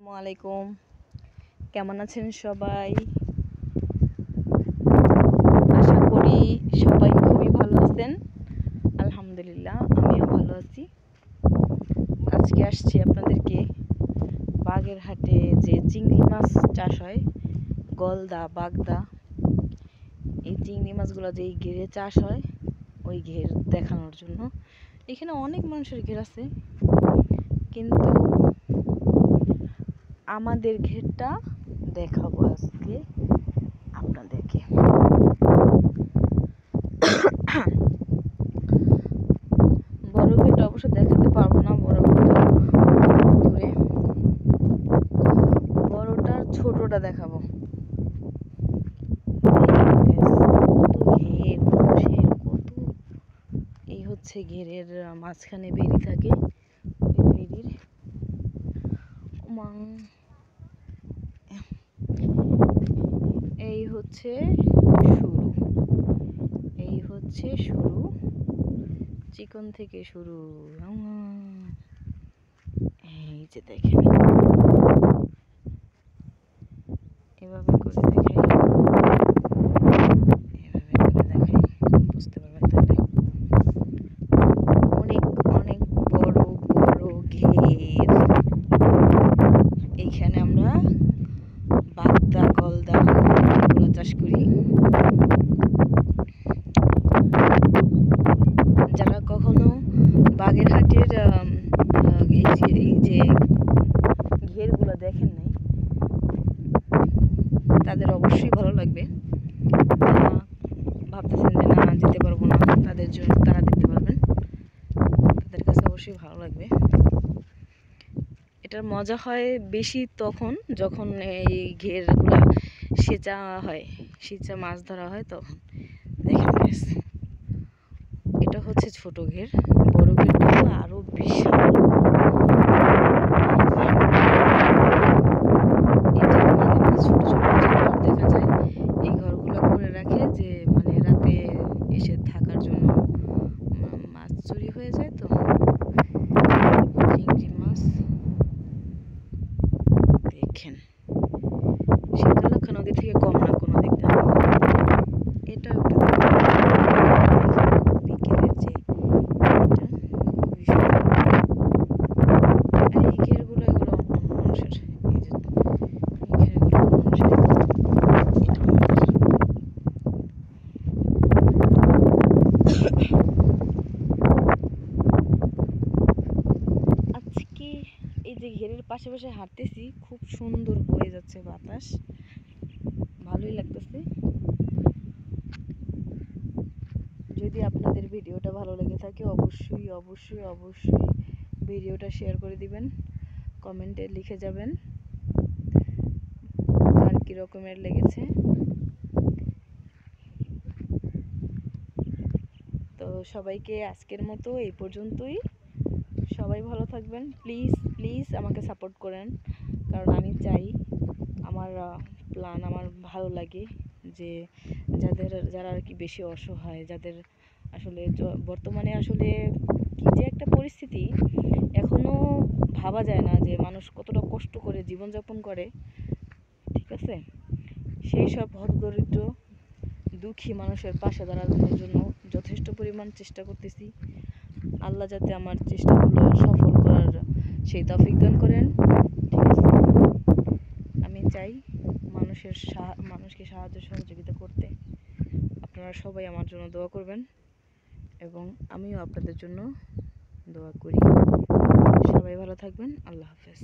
আসসালামু আলাইকুম। কেমন আছেন সবাই? আশা করি সবাই খুবই ভালো আছেন। আলহামদুলিল্লাহ, আমিও ভালো আছি। আজকে আসছি আপনাদেরকে বাগেরহাটে যে চিংড়ি মাছ চাষ হয়, গলদা, বাগদা, এই চিংড়ি মাছগুলো যে ঘেরে চাষ হয় ওই ঘের দেখানোর জন্য। এখানে অনেক মানুষের ঘের আছে, কিন্তু আমাদের ঘেরটা দেখাবো আজকে আপনাদেরকে। বড় ঘেরটা অবশ্য দেখাতে পারবো না, বড় ঘেরটা দূরে, বড়টার ছোটটা দেখাবো। কত ঘের, মানুষের কত। এই হচ্ছে ঘেরের মাঝখানে বেরি থাকে, ওই বেরির এই হচ্ছে শুরু, এই হচ্ছে শুরু, চিকন থেকে শুরু। এই যে দেখেন, এভাবে করে দেখাই, এভাবে করে দেখাই, বুঝতে পারবেন তাহলে। অনেক অনেক বড় বড় ঘের। এইখানে আমরা বাগদা, গলদা এগুলো চাষ করি। যারা কখনো বাগেরহাটের এই যে ঘেরগুলো দেখেন নাই, তাদের অবশ্যই ভালো লাগবে। যারা ভাবতেছেন যে না যেতে পারবো না, তাদের জন্য তারা দেখতে পারবেন, তাদের কাছে অবশ্যই ভালো লাগবে। এটার মজা হয় বেশি তখন যখন এই ঘেরগুলা সেচা হয়, সেচা মাছ ধরা হয় তখন। দেখেন বেশ, এটা হচ্ছে ছোট ঘের, বড় ঘেরগুলো আরো বিশাল। ছোট ছোট যে ঘর দেখা যায়, এই ঘরগুলো করে রাখে যে মানে রাতে এসে থাকার জন্য। মাছ চুরি হয়ে যায় তো, চিংড়ি মাছ দেখেন। শীতলক্ষা নদী থেকে কম না কোনো দিক দিয়ে। এটা একটু বিকেলের যে এটা খুবই সুন্দর। আর এই ঘেরগুলো এগুলো অন্য মানুষের, এই যে এই ঘেরগুলো মানুষের, এটা আমাদের। আজকে এই যে ঘেরের পাশে পাশে হাঁটতেছি, খুব সুন্দর বয়ে যাচ্ছে বাতাস, ভালোই লাগতেছে। যদি আপনাদের ভিডিওটা ভালো লেগে থাকে অবশ্যই অবশ্যই অবশ্যই ভিডিওটা শেয়ার করে দিবেন, কমেন্টে লিখে যাবেন কার কী রকমের লেগেছে। তো সবাইকে আজকের মতো এই পর্যন্তই। সবাই ভালো থাকবেন, প্লিজ প্লিজ আমাকে সাপোর্ট করেন, কারণ আমি চাই, আমার প্ল্যান, আমার ভালো লাগে যে যারা আর কি বেশি অসহায়, যাদের আসলে বর্তমানে আসলে কি যে একটা পরিস্থিতি, এখনও ভাবা যায় না যে মানুষ কতটা কষ্ট করে জীবনযাপন করে, ঠিক আছে? সেই সব হতদরিদ্র দুঃখী মানুষের পাশে দাঁড়ানোর জন্য যথেষ্ট পরিমাণ চেষ্টা করতেছি। আল্লাহ যাতে আমার চেষ্টাগুলো সফল করার সেই তৌফিক দান করেন, ঠিক আছে? আমি চাই মানুষকে সাহায্য সহযোগিতা করতে। আপনারা সবাই আমার জন্য দোয়া করবেন এবং আমিও আপনাদের জন্য দোয়া করি। সবাই ভালো থাকবেন। আল্লাহ হাফেজ।